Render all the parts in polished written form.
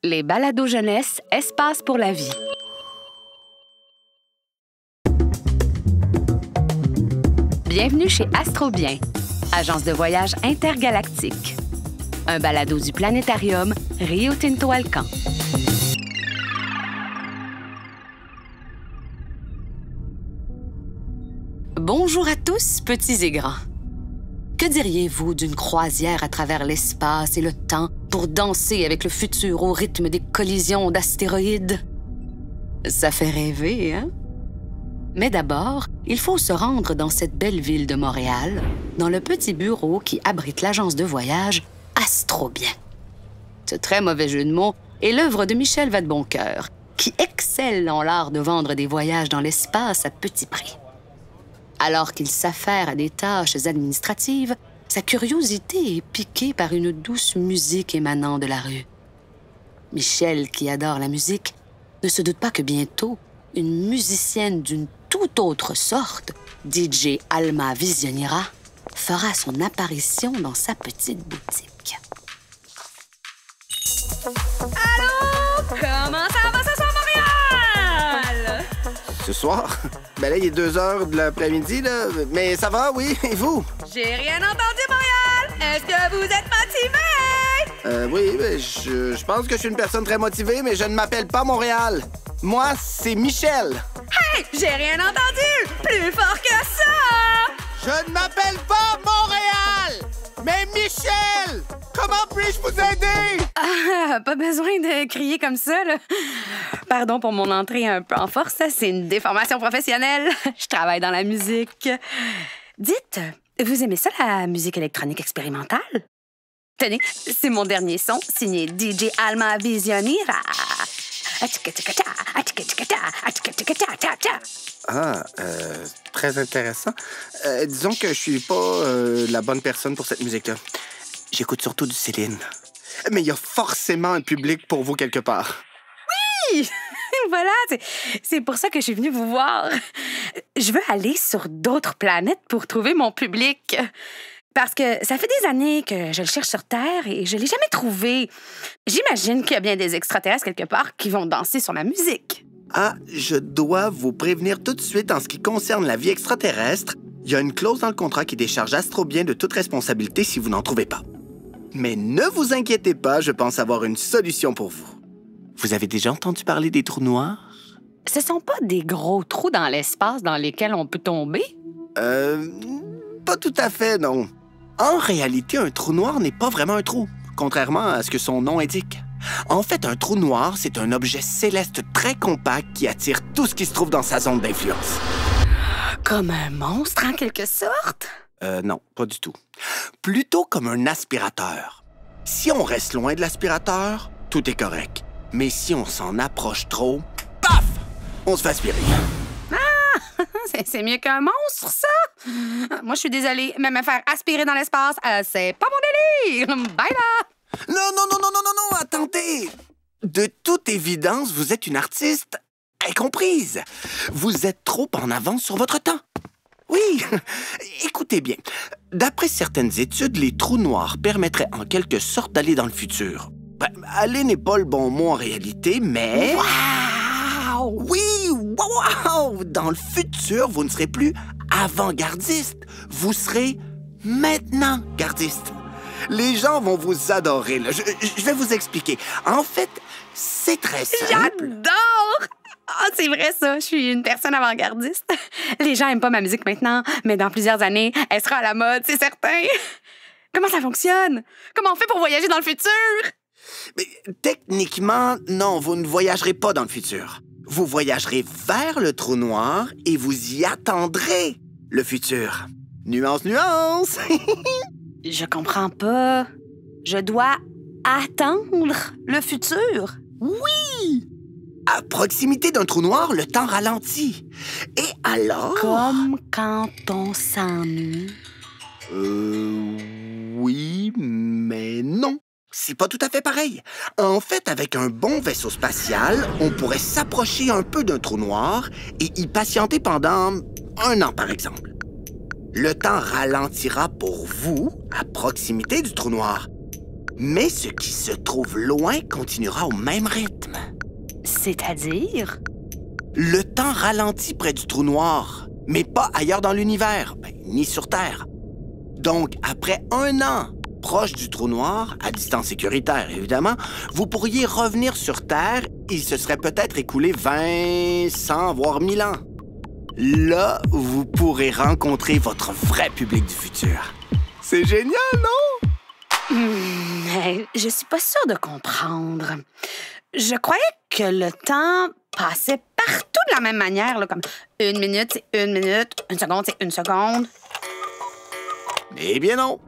Les balados jeunesse, espace pour la vie. Bienvenue chez Astrobien, agence de voyage intergalactique. Un balado du planétarium Rio Tinto Alcan. Bonjour à tous, petits et grands. Que diriez-vous d'une croisière à travers l'espace et le temps pour danser avec le futur au rythme des collisions d'astéroïdes? Ça fait rêver, hein? Mais d'abord, il faut se rendre dans cette belle ville de Montréal, dans le petit bureau qui abrite l'agence de voyage Astrobien. Ce très mauvais jeu de mots est l'œuvre de Michel Vadeboncoeur, qui excelle en l'art de vendre des voyages dans l'espace à petit prix. Alors qu'il s'affaire à des tâches administratives, sa curiosité est piquée par une douce musique émanant de la rue. Michel, qui adore la musique, ne se doute pas que bientôt, une musicienne d'une toute autre sorte, DJ Alma Visionira, fera son apparition dans sa petite boutique. Allô? Comment ça va ce soir, Montréal? Ce soir? Ben là, il est 2 heures de l'après-midi, là. Mais ça va, oui. Et vous? J'ai rien entendu, Montréal! Est-ce que vous êtes motivé? Oui, ben, je pense que je suis une personne très motivée, mais je ne m'appelle pas Montréal. Moi, c'est Michel. Hey! J'ai rien entendu! Plus fort que ça! Je ne m'appelle pas Montréal, mais Michel! Comment puis-je vous aider? Ah, pas besoin de crier comme ça, là. Pardon pour mon entrée un peu en force, c'est une déformation professionnelle. Je travaille dans la musique. Dites, vous aimez ça, la musique électronique expérimentale? Tenez, c'est mon dernier son, signé DJ Alma Visionira. Ah, très intéressant. Disons que je suis pas la bonne personne pour cette musique-là. J'écoute surtout du Céline. Mais il y a forcément un public pour vous quelque part. Oui! Voilà, c'est pour ça que je suis venue vous voir. Je veux aller sur d'autres planètes pour trouver mon public. Parce que ça fait des années que je le cherche sur Terre et je l'ai jamais trouvé. J'imagine qu'il y a bien des extraterrestres quelque part qui vont danser sur ma musique. Ah, je dois vous prévenir tout de suite en ce qui concerne la vie extraterrestre. Il y a une clause dans le contrat qui décharge Astrobien de toute responsabilité si vous n'en trouvez pas. Mais ne vous inquiétez pas, je pense avoir une solution pour vous. Vous avez déjà entendu parler des trous noirs? Ce sont pas des gros trous dans l'espace dans lesquels on peut tomber? Pas tout à fait, non. En réalité, un trou noir n'est pas vraiment un trou, contrairement à ce que son nom indique. En fait, un trou noir, c'est un objet céleste très compact qui attire tout ce qui se trouve dans sa zone d'influence. Comme un monstre, en quelque sorte? Non, pas du tout. Plutôt comme un aspirateur. Si on reste loin de l'aspirateur, tout est correct. Mais si on s'en approche trop, paf! On se fait aspirer. Ah! C'est mieux qu'un monstre, ça? Moi, je suis désolée, mais me faire aspirer dans l'espace, c'est pas mon délire! Bye là! Non, attendez! De toute évidence, vous êtes une artiste incomprise. Vous êtes trop en avance sur votre temps. Oui, écoutez bien. D'après certaines études, les trous noirs permettraient en quelque sorte d'aller dans le futur. Ben, aller n'est pas le bon mot en réalité, mais... Wow! Oui, wow! Dans le futur, vous ne serez plus avant-gardiste. Vous serez maintenant gardiste. Les gens vont vous adorer. Là. Je vais vous expliquer. En fait, c'est très simple. J'adore! Ah, c'est vrai, ça. Je suis une personne avant-gardiste. Les gens aiment pas ma musique maintenant, mais dans plusieurs années, elle sera à la mode, c'est certain. Comment ça fonctionne? Comment on fait pour voyager dans le futur? Mais, techniquement, non, vous ne voyagerez pas dans le futur. Vous voyagerez vers le trou noir et vous y attendrez le futur. Nuance, nuance! Je comprends pas. Je dois attendre le futur? Oui! À proximité d'un trou noir, le temps ralentit. Et alors... Comme quand on s'ennuie. Oui, mais non. C'est pas tout à fait pareil. En fait, avec un bon vaisseau spatial, on pourrait s'approcher un peu d'un trou noir et y patienter pendant 1 an, par exemple. Le temps ralentira pour vous à proximité du trou noir. Mais ce qui se trouve loin continuera au même rythme. C'est-à-dire? Le temps ralentit près du trou noir, mais pas ailleurs dans l'univers, ni sur Terre. Donc, après 1 an, proche du trou noir, à distance sécuritaire évidemment, vous pourriez revenir sur Terre et il se serait peut-être écoulé 20, 100, voire 1000 ans. Là, vous pourrez rencontrer votre vrai public du futur. C'est génial, non? Mais je suis pas sûre de comprendre. Je croyais que le temps passait partout de la même manière, là, comme 1 minute, c'est 1 minute, 1 seconde, c'est 1 seconde. Eh bien non.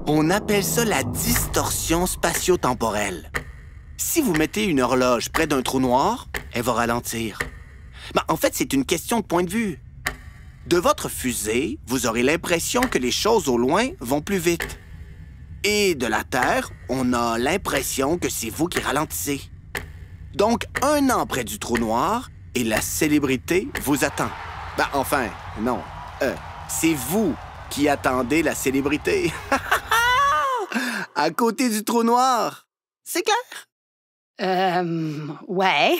On appelle ça la distorsion spatio-temporelle. Si vous mettez une horloge près d'un trou noir, elle va ralentir. En fait, c'est une question de point de vue. De votre fusée, vous aurez l'impression que les choses au loin vont plus vite. Et de la Terre, on a l'impression que c'est vous qui ralentissez. Donc, 1 an près du trou noir et la célébrité vous attend. Enfin, non. C'est vous qui attendez la célébrité. À côté du trou noir. C'est clair? Ouais.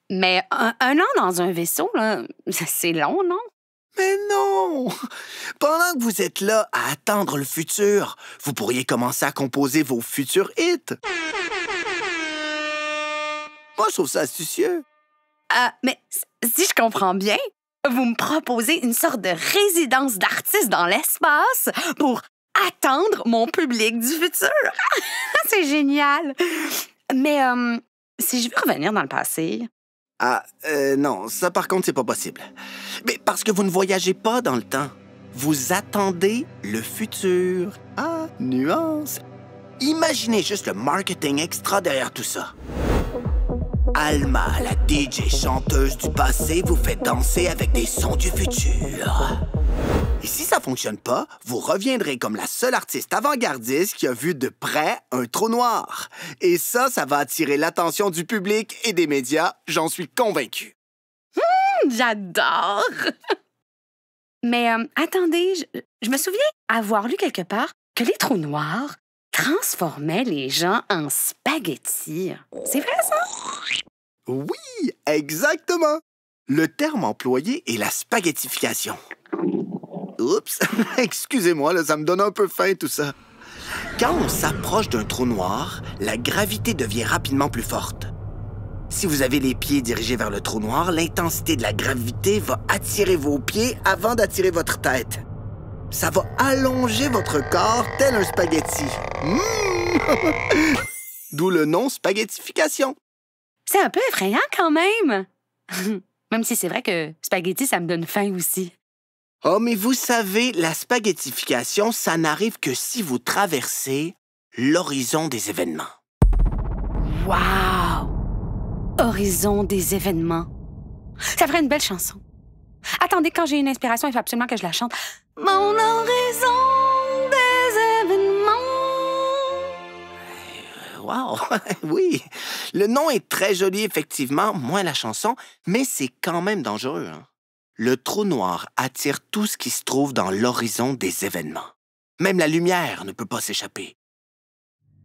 Mais un an dans un vaisseau, là, c'est long, non? Mais non! Pendant que vous êtes là à attendre le futur, vous pourriez commencer à composer vos futurs hits. Moi, je trouve ça astucieux. Mais si je comprends bien, vous me proposez une sorte de résidence d'artiste dans l'espace pour attendre mon public du futur. C'est génial! Mais si je veux revenir dans le passé... Non, ça par contre, c'est pas possible. Mais parce que vous ne voyagez pas dans le temps. Vous attendez le futur. Nuance. Imaginez juste le marketing extra derrière tout ça. Alma, la DJ chanteuse du passé, vous fait danser avec des sons du futur. Et si ça fonctionne pas, vous reviendrez comme la seule artiste avant-gardiste qui a vu de près un trou noir. Et ça va attirer l'attention du public et des médias, j'en suis convaincu. J'adore! Mais attendez, je me souviens avoir lu quelque part que les trous noirs transformaient les gens en spaghettis. C'est vrai, ça? Oui, exactement. Le terme employé est la spaghettification. Oups, excusez-moi, là, ça me donne un peu faim tout ça. Quand on s'approche d'un trou noir, la gravité devient rapidement plus forte. Si vous avez les pieds dirigés vers le trou noir, l'intensité de la gravité va attirer vos pieds avant d'attirer votre tête. Ça va allonger votre corps tel un spaghetti. D'où le nom spaghettification. C'est un peu effrayant quand même. Même si c'est vrai que spaghetti, ça me donne faim aussi. Oh, mais vous savez, la spaghettification, ça n'arrive que si vous traversez l'horizon des événements. Wow! Horizon des événements. Ça ferait une belle chanson. Attendez, quand j'ai une inspiration, il faut absolument que je la chante. Mon horizon des événements. Wow! Oui, le nom est très joli, effectivement, moins la chanson, mais c'est quand même dangereux. Le trou noir attire tout ce qui se trouve dans l'horizon des événements. Même la lumière ne peut pas s'échapper.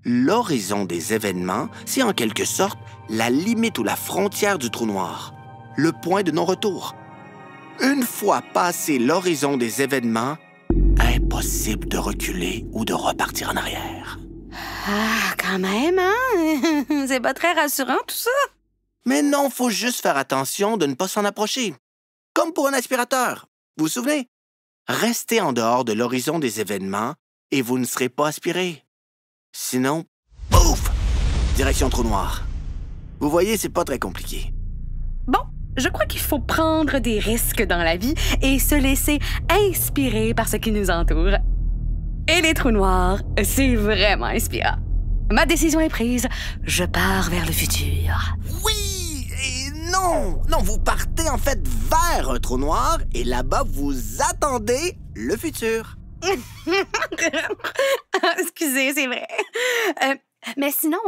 L'horizon des événements, c'est en quelque sorte la limite ou la frontière du trou noir, le point de non-retour. Une fois passé l'horizon des événements, impossible de reculer ou de repartir en arrière. Quand même, hein? C'est pas très rassurant, tout ça. Mais non, faut juste faire attention de ne pas s'en approcher. Comme pour un aspirateur. Vous vous souvenez? Restez en dehors de l'horizon des événements et vous ne serez pas aspiré. Sinon, pouf! Direction trou noir. Vous voyez, c'est pas très compliqué. Bon, je crois qu'il faut prendre des risques dans la vie et se laisser inspirer par ce qui nous entoure. Et les trous noirs, c'est vraiment inspirant. Ma décision est prise. Je pars vers le futur. Oui! Et non! Non, vous partez en fait vers un trou noir et là-bas, vous attendez le futur. Excusez, c'est vrai. Mais sinon,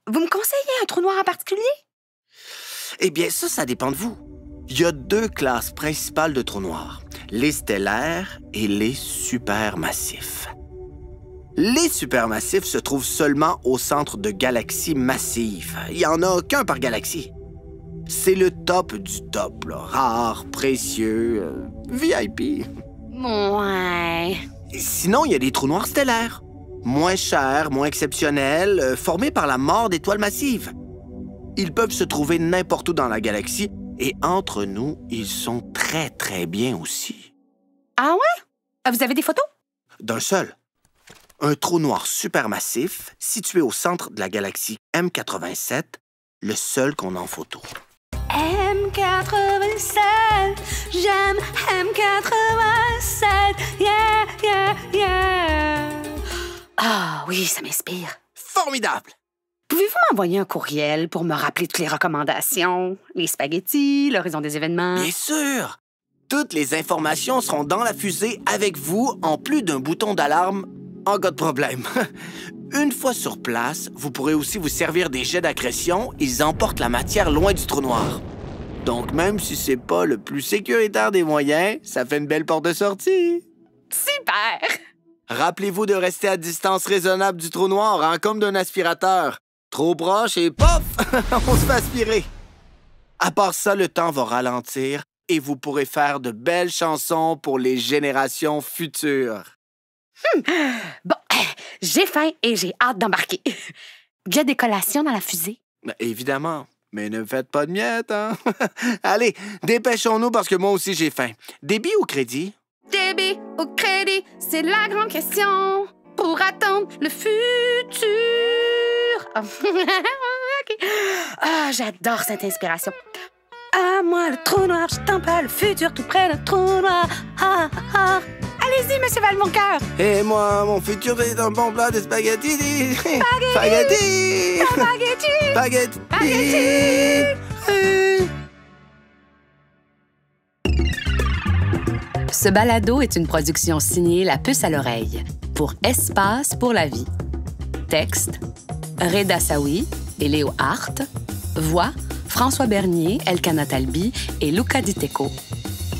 vous me conseillez un trou noir en particulier? Eh bien, ça dépend de vous. Il y a 2 classes principales de trous noirs, les stellaires et les supermassifs. Les supermassifs se trouvent seulement au centre de galaxies massives. Il n'y en a qu'un par galaxie. C'est le top du top, là. Rare, précieux, VIP. Ouais. Sinon, il y a des trous noirs stellaires. Moins chers, moins exceptionnels, formés par la mort d'étoiles massives. Ils peuvent se trouver n'importe où dans la galaxie et entre nous, ils sont très, très bien aussi. Ah ouais? Vous avez des photos? D'un seul. Un trou noir supermassif situé au centre de la galaxie M87, le seul qu'on a en photo. M87, j'aime M87, yeah, yeah, yeah. Ah oui, ça m'inspire. Formidable! Pouvez-vous m'envoyer un courriel pour me rappeler toutes les recommandations, les spaghettis, l'horizon des événements? Bien sûr! Toutes les informations seront dans la fusée avec vous, en plus d'un bouton d'alarme en cas de problème. Une fois sur place, vous pourrez aussi vous servir des jets d'accrétion. Ils emportent la matière loin du trou noir. Donc, même si c'est pas le plus sécuritaire des moyens, ça fait une belle porte de sortie. Super! Rappelez-vous de rester à distance raisonnable du trou noir, hein, comme d'un aspirateur. Trop proche et pof! On se fait aspirer. À part ça, le temps va ralentir et vous pourrez faire de belles chansons pour les générations futures. Bon, j'ai faim et j'ai hâte d'embarquer. Il y a des collations dans la fusée? Ben, évidemment, mais ne faites pas de miettes, hein? Allez, dépêchons-nous parce que moi aussi j'ai faim. Débit ou crédit? Débit ou crédit, c'est la grande question pour attendre le futur. OK. Ah, j'adore cette inspiration. À moi le trou noir, je t'en parle, le futur tout près le trou noir. Ah, ah, ah. Allez-y, monsieur Valmoncoeur. Et moi, mon futur est un bon plat de spaghetti. Spaghetti! Spaghetti! Spaghetti! Spaghetti! Ce balado est une production signée La Puce à l'oreille pour Espace pour la vie. Texte, Reda Saoui et Léo Hart. Voix, François Bernier, Elkana Talbi et Luca Di Teco.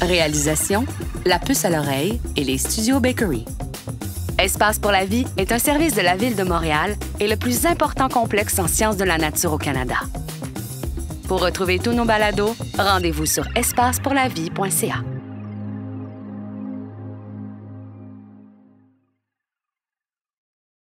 Réalisation, La Puce à l'oreille et les Studios Bakery. Espace pour la vie est un service de la Ville de Montréal et le plus important complexe en sciences de la nature au Canada. Pour retrouver tous nos balados, rendez-vous sur espacepourlavie.ca.